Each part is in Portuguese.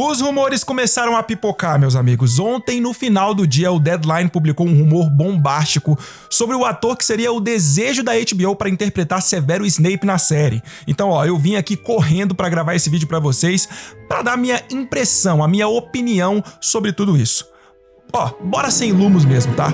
Os rumores começaram a pipocar, meus amigos. Ontem, no final do dia, o Deadline publicou um rumor bombástico sobre o ator que seria o desejo da HBO para interpretar Severo Snape na série. Então, eu vim aqui correndo para gravar esse vídeo para vocês, para dar minha impressão, a minha opinião sobre tudo isso. Bora sem lumos mesmo, tá?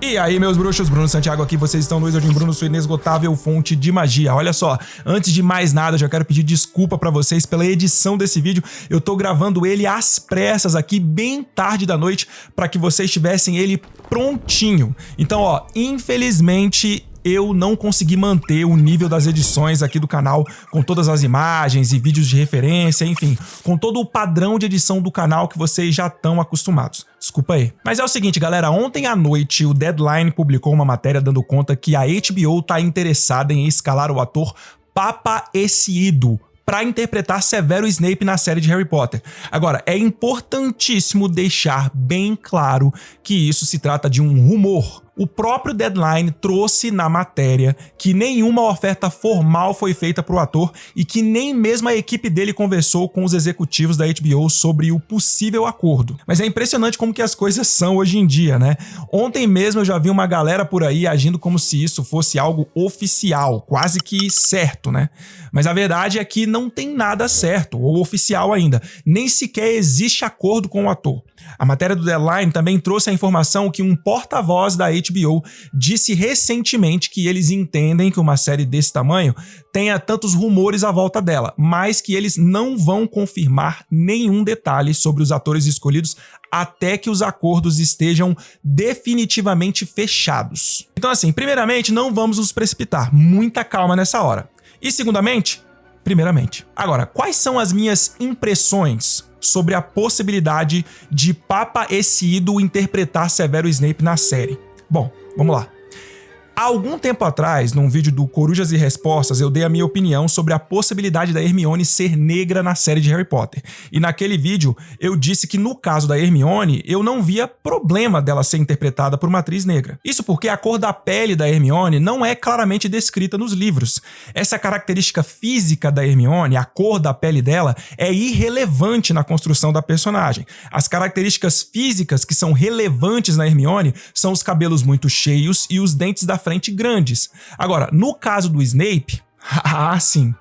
E aí, meus bruxos, Bruno Santiago aqui, vocês estão no Wizard Bruno, sua inesgotável fonte de magia. Olha só, antes de mais nada, eu já quero pedir desculpa pra vocês pela edição desse vídeo. Eu tô gravando ele às pressas aqui, bem tarde da noite, pra que vocês tivessem ele prontinho. Então, infelizmente, eu não consegui manter o nível das edições aqui do canal com todas as imagens e vídeos de referência, enfim, com todo o padrão de edição do canal que vocês já estão acostumados. Desculpa aí. Mas é o seguinte, galera, ontem à noite o Deadline publicou uma matéria dando conta que a HBO tá interessada em escalar o ator Papa Essiedu para interpretar Severo Snape na série de Harry Potter. Agora, é importantíssimo deixar bem claro que isso se trata de um rumor. O próprio Deadline trouxe na matéria que nenhuma oferta formal foi feita para o ator e que nem mesmo a equipe dele conversou com os executivos da HBO sobre o possível acordo. Mas é impressionante como que as coisas são hoje em dia, né? Ontem mesmo eu já vi uma galera por aí agindo como se isso fosse algo oficial, quase que certo, né? Mas a verdade é que não tem nada certo ou oficial ainda, nem sequer existe acordo com o ator. A matéria do Deadline também trouxe a informação que um porta-voz da HBO disse recentemente que eles entendem que uma série desse tamanho tenha tantos rumores à volta dela, mas que eles não vão confirmar nenhum detalhe sobre os atores escolhidos até que os acordos estejam definitivamente fechados. Então assim, primeiramente, não vamos nos precipitar, muita calma nessa hora. E segundamente, primeiramente. Agora, quais são as minhas impressões sobre a possibilidade de Papa Essiedu interpretar Severo Snape na série? Bom, vamos lá. Há algum tempo atrás, num vídeo do Corujas e Respostas, eu dei a minha opinião sobre a possibilidade da Hermione ser negra na série de Harry Potter. E naquele vídeo, eu disse que no caso da Hermione, eu não via problema dela ser interpretada por uma atriz negra. Isso porque a cor da pele da Hermione não é claramente descrita nos livros. Essa característica física da Hermione, a cor da pele dela, é irrelevante na construção da personagem. As características físicas que são relevantes na Hermione são os cabelos muito cheios e os dentes da frente grandes. Agora, no caso do Snape, sim,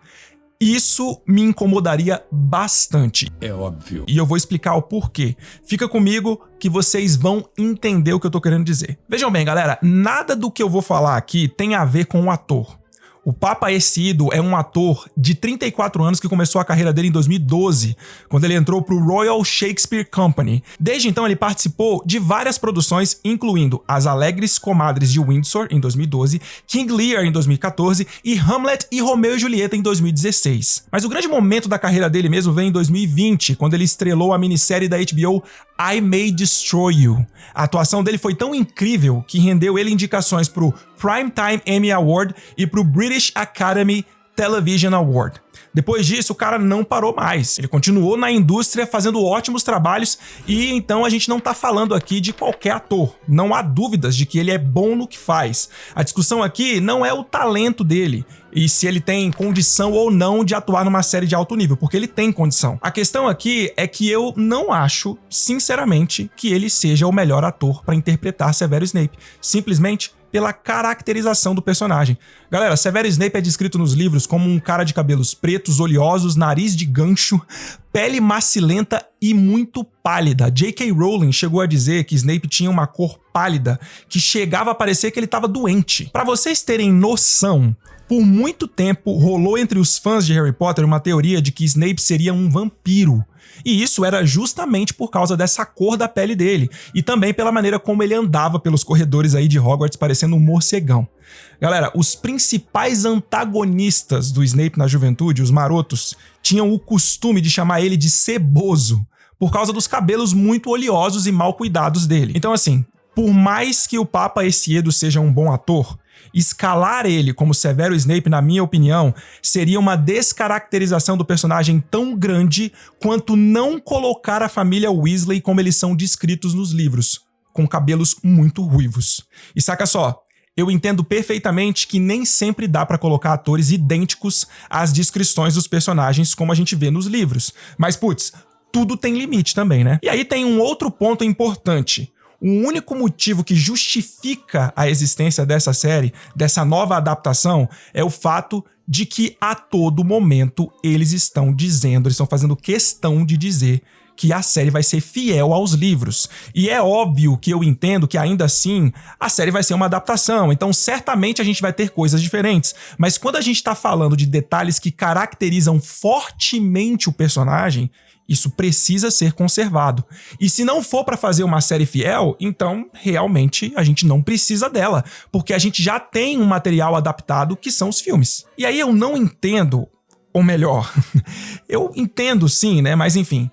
isso me incomodaria bastante. É óbvio. E eu vou explicar o porquê. Fica comigo que vocês vão entender o que eu tô querendo dizer. Vejam bem, galera, nada do que eu vou falar aqui tem a ver com o ator. O Papa Essiedu é um ator de 34 anos que começou a carreira dele em 2012, quando ele entrou para o Royal Shakespeare Company. Desde então ele participou de várias produções, incluindo As Alegres Comadres de Windsor, em 2012, King Lear, em 2014, e Hamlet e Romeu e Julieta, em 2016. Mas o grande momento da carreira dele mesmo veio em 2020, quando ele estrelou a minissérie da HBO I May Destroy You. A atuação dele foi tão incrível que rendeu ele indicações para o Primetime Emmy Award e para o British Academy Television Award. Depois disso, o cara não parou mais. Ele continuou na indústria fazendo ótimos trabalhos e então a gente não tá falando aqui de qualquer ator. Não há dúvidas de que ele é bom no que faz. A discussão aqui não é o talento dele e se ele tem condição ou não de atuar numa série de alto nível, porque ele tem condição. A questão aqui é que eu não acho, sinceramente, que ele seja o melhor ator para interpretar Severo Snape. Simplesmente pela caracterização do personagem. Galera, Severo Snape é descrito nos livros como um cara de cabelos pretos, oleosos, nariz de gancho, pele macilenta e muito pálida. J.K. Rowling chegou a dizer que Snape tinha uma cor pálida, que chegava a parecer que ele estava doente. Para vocês terem noção, por muito tempo rolou entre os fãs de Harry Potter uma teoria de que Snape seria um vampiro. E isso era justamente por causa dessa cor da pele dele, e também pela maneira como ele andava pelos corredores aí de Hogwarts parecendo um morcegão. Galera, os principais antagonistas do Snape na juventude, os marotos, tinham o costume de chamar ele de ceboso, por causa dos cabelos muito oleosos e mal cuidados dele. Então assim, por mais que o Papa Essiedu seja um bom ator, escalar ele como Severo Snape, na minha opinião, seria uma descaracterização do personagem tão grande quanto não colocar a família Weasley como eles são descritos nos livros, com cabelos muito ruivos. E saca só, Eu entendo perfeitamente que nem sempre dá pra colocar atores idênticos às descrições dos personagens como a gente vê nos livros. Mas, putz, tudo tem limite também, né? E aí tem um outro ponto importante. O único motivo que justifica a existência dessa série, dessa nova adaptação, é o fato de que a todo momento eles estão fazendo questão de dizer que a série vai ser fiel aos livros. E é óbvio que eu entendo que ainda assim a série vai ser uma adaptação, então certamente a gente vai ter coisas diferentes. Mas quando a gente tá falando de detalhes que caracterizam fortemente o personagem, isso precisa ser conservado. E se não for pra fazer uma série fiel, então realmente a gente não precisa dela, porque a gente já tem um material adaptado que são os filmes. E aí eu não entendo, ou melhor, eu entendo sim, né, mas enfim,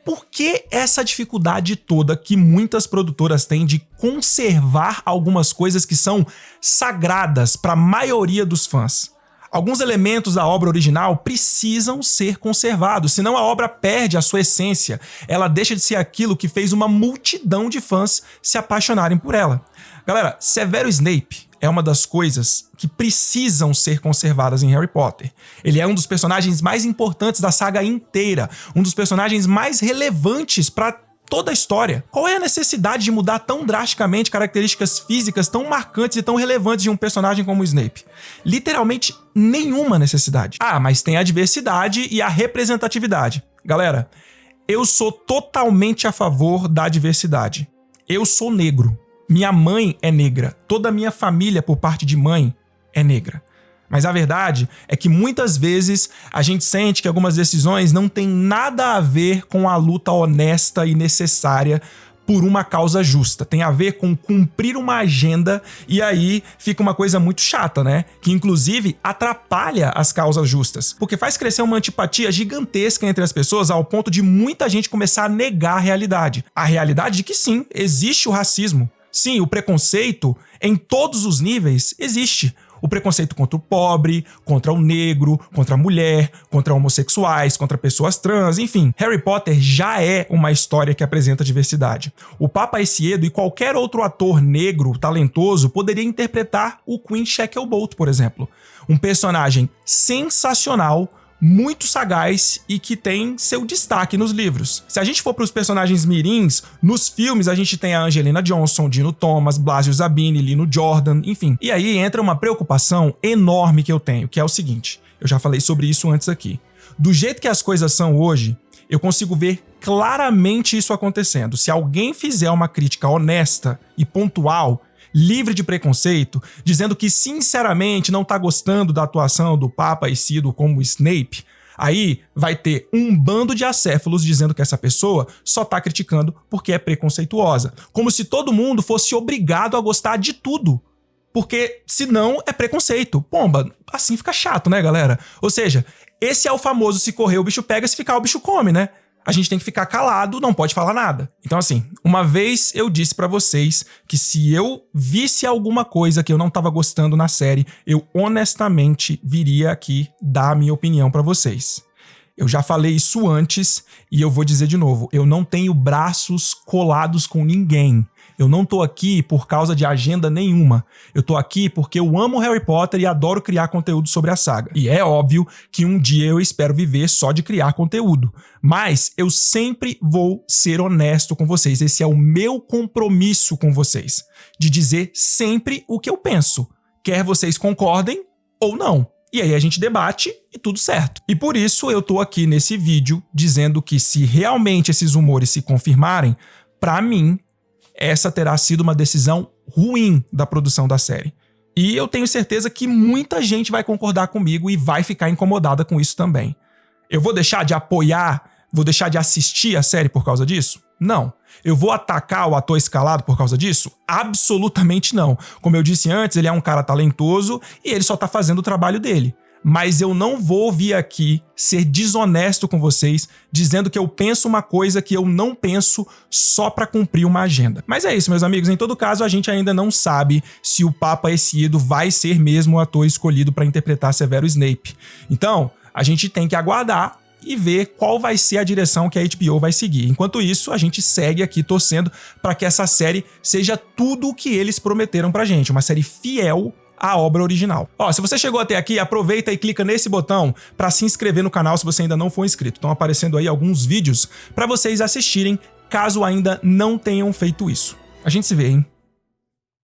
por que essa dificuldade toda que muitas produtoras têm de conservar algumas coisas que são sagradas para a maioria dos fãs? Alguns elementos da obra original precisam ser conservados, senão a obra perde a sua essência. Ela deixa de ser aquilo que fez uma multidão de fãs se apaixonarem por ela. Galera, Severus Snape é uma das coisas que precisam ser conservadas em Harry Potter. Ele é um dos personagens mais importantes da saga inteira, um dos personagens mais relevantes para toda a história. Qual é a necessidade de mudar tão drasticamente características físicas tão marcantes e tão relevantes de um personagem como o Snape? Literalmente nenhuma necessidade. Ah, mas tem a diversidade e a representatividade. Galera, eu sou totalmente a favor da diversidade. Eu sou negro. Minha mãe é negra. Toda a minha família, por parte de mãe, é negra. Mas a verdade é que muitas vezes a gente sente que algumas decisões não têm nada a ver com a luta honesta e necessária por uma causa justa. Tem a ver com cumprir uma agenda e aí fica uma coisa muito chata, né? Que inclusive atrapalha as causas justas. Porque faz crescer uma antipatia gigantesca entre as pessoas ao ponto de muita gente começar a negar a realidade. A realidade de que sim, existe o racismo. Sim, o preconceito em todos os níveis existe. O preconceito contra o pobre, contra o negro, contra a mulher, contra homossexuais, contra pessoas trans, enfim. Harry Potter já é uma história que apresenta diversidade. O Papa Essiedo e qualquer outro ator negro talentoso poderia interpretar o Queen Shacklebolt, por exemplo. Um personagem sensacional, muito sagaz e que tem seu destaque nos livros. Se a gente for para os personagens mirins, nos filmes a gente tem a Angelina Johnson, Dino Thomas, Blasio Zabini, Lino Jordan, enfim. E aí entra uma preocupação enorme que eu tenho, que é o seguinte, eu já falei sobre isso antes aqui. Do jeito que as coisas são hoje, eu consigo ver claramente isso acontecendo. Se alguém fizer uma crítica honesta e pontual, livre de preconceito, dizendo que sinceramente não tá gostando da atuação do Papa Essiedo como Snape, aí vai ter um bando de acéfalos dizendo que essa pessoa só tá criticando porque é preconceituosa. Como se todo mundo fosse obrigado a gostar de tudo. Porque senão é preconceito. Pomba, assim fica chato, né, galera? Ou seja, esse é o famoso se correr o bicho pega, se ficar o bicho come, né? A gente tem que ficar calado, não pode falar nada. Então assim, uma vez eu disse pra vocês que se eu visse alguma coisa que eu não tava gostando na série, eu honestamente viria aqui dar a minha opinião pra vocês. Eu já falei isso antes e eu vou dizer de novo, eu não tenho braços colados com ninguém. Eu não tô aqui por causa de agenda nenhuma. Eu tô aqui porque eu amo Harry Potter e adoro criar conteúdo sobre a saga. E é óbvio que um dia eu espero viver só de criar conteúdo. Mas eu sempre vou ser honesto com vocês. Esse é o meu compromisso com vocês. De dizer sempre o que eu penso. Quer vocês concordem ou não. E aí a gente debate e tudo certo. E por isso eu tô aqui nesse vídeo dizendo que se realmente esses rumores se confirmarem, pra mim, essa terá sido uma decisão ruim da produção da série. E eu tenho certeza que muita gente vai concordar comigo e vai ficar incomodada com isso também. Eu vou deixar de apoiar, vou deixar de assistir a série por causa disso? Não. Eu vou atacar o ator escalado por causa disso? Absolutamente não. Como eu disse antes, ele é um cara talentoso e ele só tá fazendo o trabalho dele. Mas eu não vou vir aqui ser desonesto com vocês, dizendo que eu penso uma coisa que eu não penso só pra cumprir uma agenda. Mas é isso, meus amigos. Em todo caso, a gente ainda não sabe se o Papa Essiedo vai ser mesmo o ator escolhido pra interpretar Severus Snape. Então, a gente tem que aguardar e ver qual vai ser a direção que a HBO vai seguir. Enquanto isso, a gente segue aqui torcendo para que essa série seja tudo o que eles prometeram pra gente, uma série fiel à obra original. Ó, se você chegou até aqui, aproveita e clica nesse botão para se inscrever no canal se você ainda não for inscrito. Estão aparecendo aí alguns vídeos para vocês assistirem, caso ainda não tenham feito isso. A gente se vê, hein?